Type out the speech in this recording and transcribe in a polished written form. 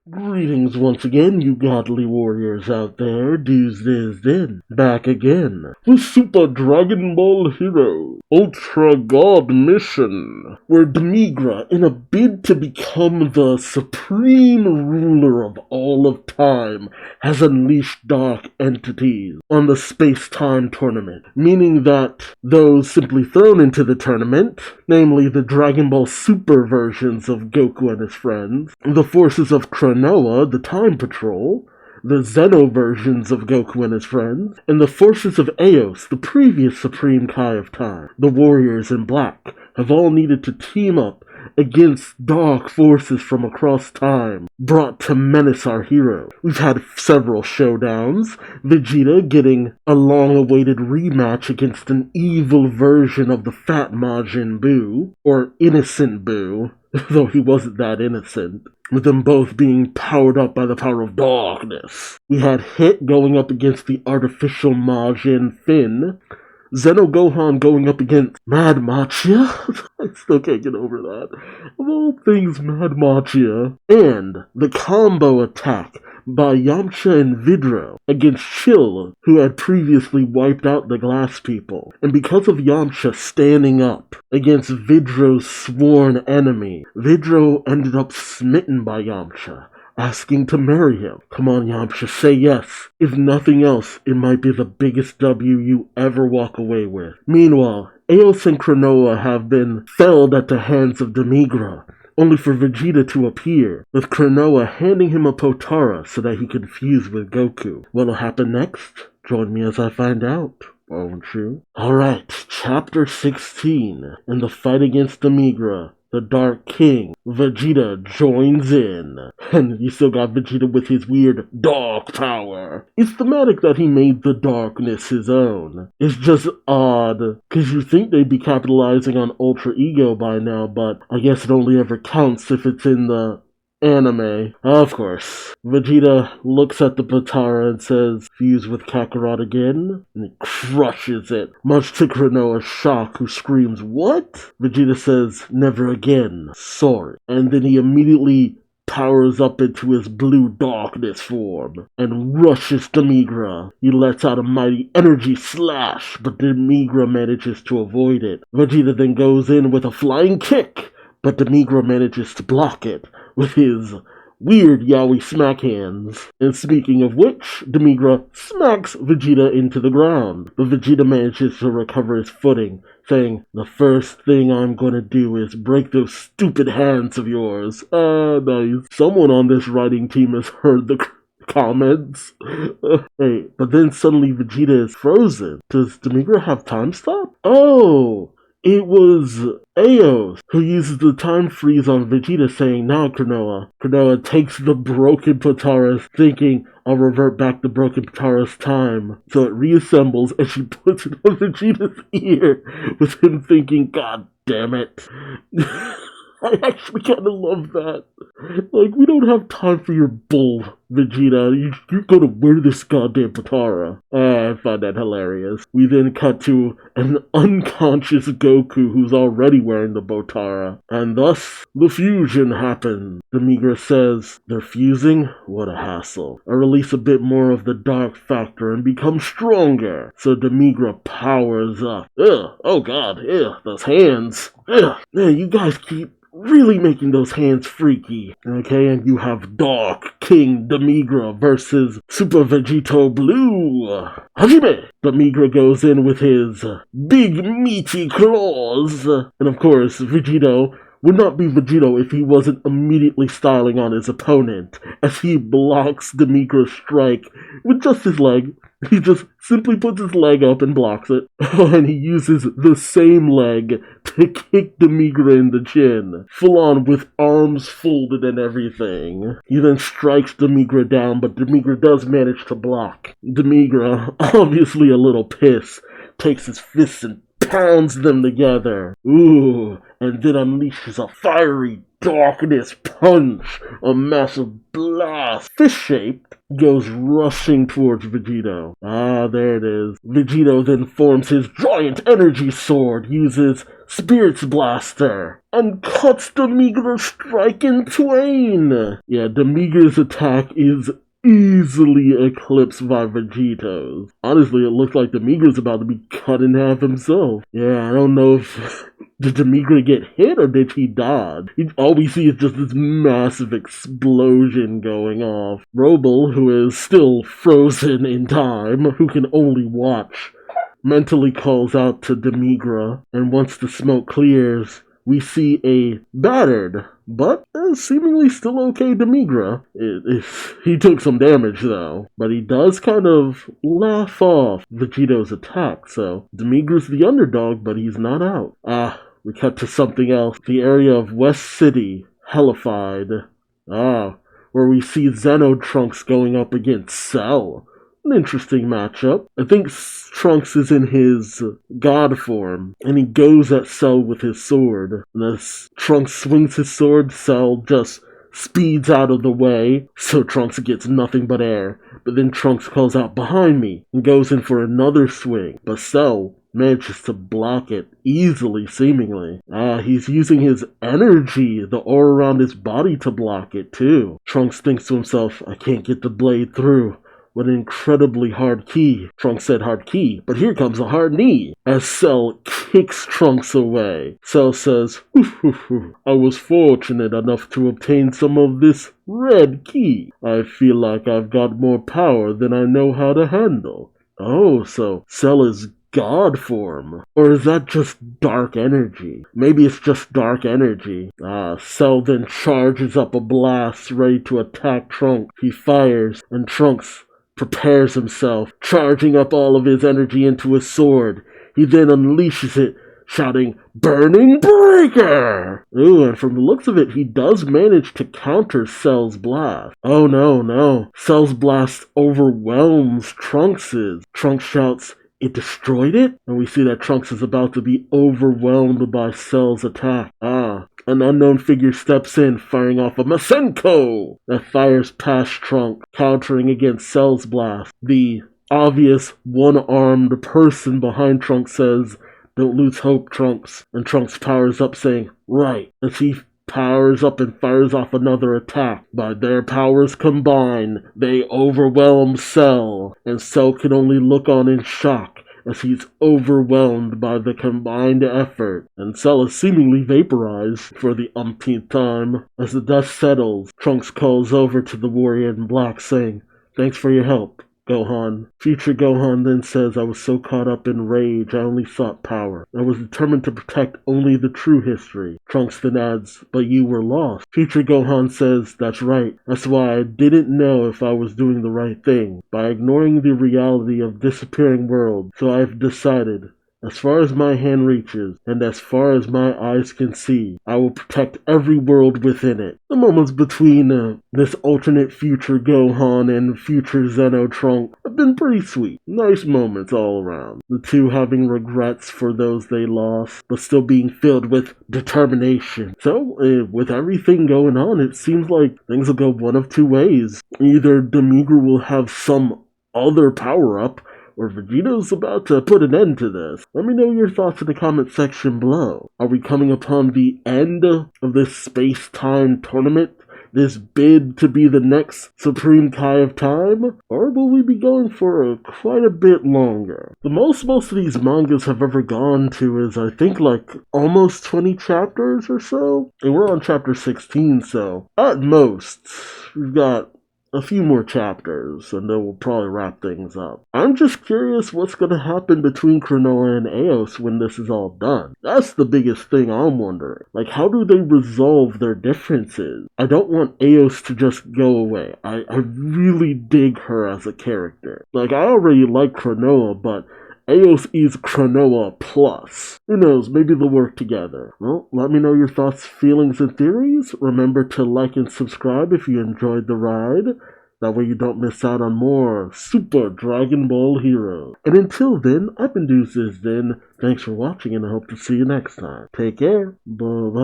Greetings once again, you godly warriors out there. Duuz-Diz-Din, back again with Super Dragon Ball Hero Ultra God Mission, where Demigra, in a bid to become the supreme ruler of all of time, has unleashed dark entities on the space-time tournament, meaning that those simply thrown into the tournament, namely the Dragon Ball Super versions of Goku and his friends, the forces of Noah, the Time Patrol, the Xeno versions of Goku and his friends, and the forces of Eos, the previous Supreme Kai of Time, the Warriors in Black, have all needed to team up against dark forces from across time, brought to menace our hero. We've had several showdowns, Vegeta getting a long-awaited rematch against an evil version of the Fat Majin Buu, or Innocent Buu, though he wasn't that innocent, with them both being powered up by the power of darkness. We had Hit going up against the artificial Majin Finn, Zeno Gohan going up against Mad Machia. I still can't get over that. Of all things, Mad Machia. And the combo attack by Yamcha and Vidro against Chill, who had previously wiped out the Glass People. And because of Yamcha standing up against Vidro's sworn enemy, Vidro ended up smitten by Yamcha, asking to marry him. Come on, Yamcha, say yes. If nothing else, it might be the biggest W you ever walk away with. Meanwhile, Eos and Kranoa have been felled at the hands of Demigra, only for Vegeta to appear, with Kranoa handing him a Potara so that he could fuse with Goku. What'll happen next? Join me as I find out, won't you? Alright, Chapter 16. In the fight against Demigra, the Dark King, Vegeta joins in. And you still got Vegeta with his weird dark power. It's thematic that he made the darkness his own. It's just odd, because you think they'd be capitalizing on Ultra Ego by now, but I guess it only ever counts if it's in the anime. Of course. Vegeta looks at the Potara and says, fuse with Kakarot again? And he crushes it, much to Kranoa's shock, who screams, what? Vegeta says, never again, sorry. And then he immediately powers up into his blue darkness form and rushes Demigra. He lets out a mighty energy slash, but Demigra manages to avoid it. Vegeta then goes in with a flying kick, but Demigra manages to block it with his weird yaoi smack hands. And speaking of which, Demigra smacks Vegeta into the ground, but Vegeta manages to recover his footing, saying, the first thing I'm gonna do is break those stupid hands of yours. Nice. Someone on this writing team has heard the comments. Hey, but then suddenly Vegeta is frozen. Does Demigra have time stop? Oh! It was Eos who uses the time freeze on Vegeta, saying, now Kranoa. Kranoa takes the broken Potara, thinking, I'll revert back to broken Potara's time. So it reassembles and she puts it on Vegeta's ear, with him thinking, God damn it. I actually kind of love that. Like, we don't have time for your bull, Vegeta. You're gonna wear this goddamn Potara. I find that hilarious. We then cut to an unconscious Goku who's already wearing the Potara. And thus, the fusion happens. Demigra says, they're fusing? What a hassle. I release a bit more of the dark factor and become stronger. So Demigra powers up. Ugh, oh god, ugh, those hands. Ugh, yeah, you guys keep really making those hands freaky. Okay, and you have Dark King Demigra versus Super Vegito Blue. Hajime! Demigra goes in with his big meaty claws. And of course, Vegito would not be Vegito if he wasn't immediately styling on his opponent, as he blocks Demigra's strike with just his leg. He just simply puts his leg up and blocks it. And he uses the same leg to kick Demigra in the chin, full on with arms folded and everything. He then strikes Demigra down, but Demigra does manage to block. Demigra, obviously a little pissed, takes his fists and pounds them together. Ooh, and then unleashes a fiery darkness punch, a massive blast, fish-shaped, goes rushing towards Vegito. Ah, there it is. Vegito then forms his giant energy sword, uses Spirits Blaster, and cuts Demigra's strike in twain. Yeah, Demigra's attack is easily eclipsed by Vegeto's. Honestly, it looks like Demigra's about to be cut in half himself. Yeah, I don't know if did Demigra get hit or did he dodge? All we see is just this massive explosion going off. Roble, who is still frozen in time, who can only watch, mentally calls out to Demigra, and once the smoke clears, we see a battered, but seemingly still okay Demigra. He took some damage though, but he does kind of laugh off Vegeto's attack, so Demigra's the underdog, but he's not out. We cut to something else. The area of West City, hellified. Where we see Xeno Trunks going up against Cell. An interesting matchup. I think Trunks is in his god form, and he goes at Cell with his sword. And as Trunks swings his sword, Cell just speeds out of the way, so Trunks gets nothing but air. But then Trunks calls out, "Behind me," and goes in for another swing. But Cell manages to block it easily, seemingly. He's using his energy, the aura around his body, to block it, too. Trunks thinks to himself, "I can't get the blade through. What an incredibly hard key." Trunks said hard key, but here comes a hard knee, as Cell kicks Trunks away. Cell says, "I was fortunate enough to obtain some of this red key. I feel like I've got more power than I know how to handle." Oh, so Cell is god form. Or is that just dark energy? Maybe it's just dark energy. Cell then charges up a blast ready to attack Trunks. He fires, and Trunks prepares himself, charging up all of his energy into his sword. He then unleashes it, shouting, "Burning Breaker!" Ooh, and from the looks of it, he does manage to counter Cell's blast. Oh no. Cell's blast overwhelms Trunks's. Trunks shouts, "It destroyed it?" And we see that Trunks is about to be overwhelmed by Cell's attack. An unknown figure steps in, firing off a Masenko that fires past Trunks, countering against Cell's blast. The obvious one-armed person behind Trunks says, "Don't lose hope, Trunks." And Trunks powers up, saying, "Right," as he powers up and fires off another attack. By their powers combined, they overwhelm Cell, and Cell can only look on in shock as he's overwhelmed by the combined effort, and Cell is seemingly vaporized for the umpteenth time. As the dust settles, Trunks calls over to the warrior in black, saying, "Thanks for your help, Gohan." Future Gohan then says, "I was so caught up in rage, I only sought power. I was determined to protect only the true history." Trunks then adds, "But you were lost." Future Gohan says, "That's right. That's why I didn't know if I was doing the right thing, by ignoring the reality of disappearing worlds. So I've decided, as far as my hand reaches, and as far as my eyes can see, I will protect every world within it." The moments between this alternate future Gohan and future Xeno Trunks have been pretty sweet. Nice moments all around. The two having regrets for those they lost, but still being filled with determination. So, with everything going on, it seems like things will go one of two ways. Either Demigra will have some other power-up, or Vegeta's about to put an end to this. Let me know your thoughts in the comment section below. Are we coming upon the end of this space-time tournament? This bid to be the next Supreme Kai of Time? Or will we be going for quite a bit longer? The most of these mangas have ever gone to is, I think, like almost 20 chapters or so? And we're on chapter 16, so at most, we've got a few more chapters, and then we'll probably wrap things up. I'm just curious what's going to happen between Kranoa and Eos when this is all done. That's the biggest thing I'm wondering. Like, how do they resolve their differences? I don't want Eos to just go away. I really dig her as a character. Like, I already like Kranoa, but Eos is Kranoa plus. Who knows, maybe they'll work together. Well, let me know your thoughts, feelings, and theories. Remember to like and subscribe if you enjoyed the ride. That way you don't miss out on more Super Dragon Ball Heroes. And until then, I've been Duuz-Diz-Din. Thanks for watching, and I hope to see you next time. Take care. Bye-bye.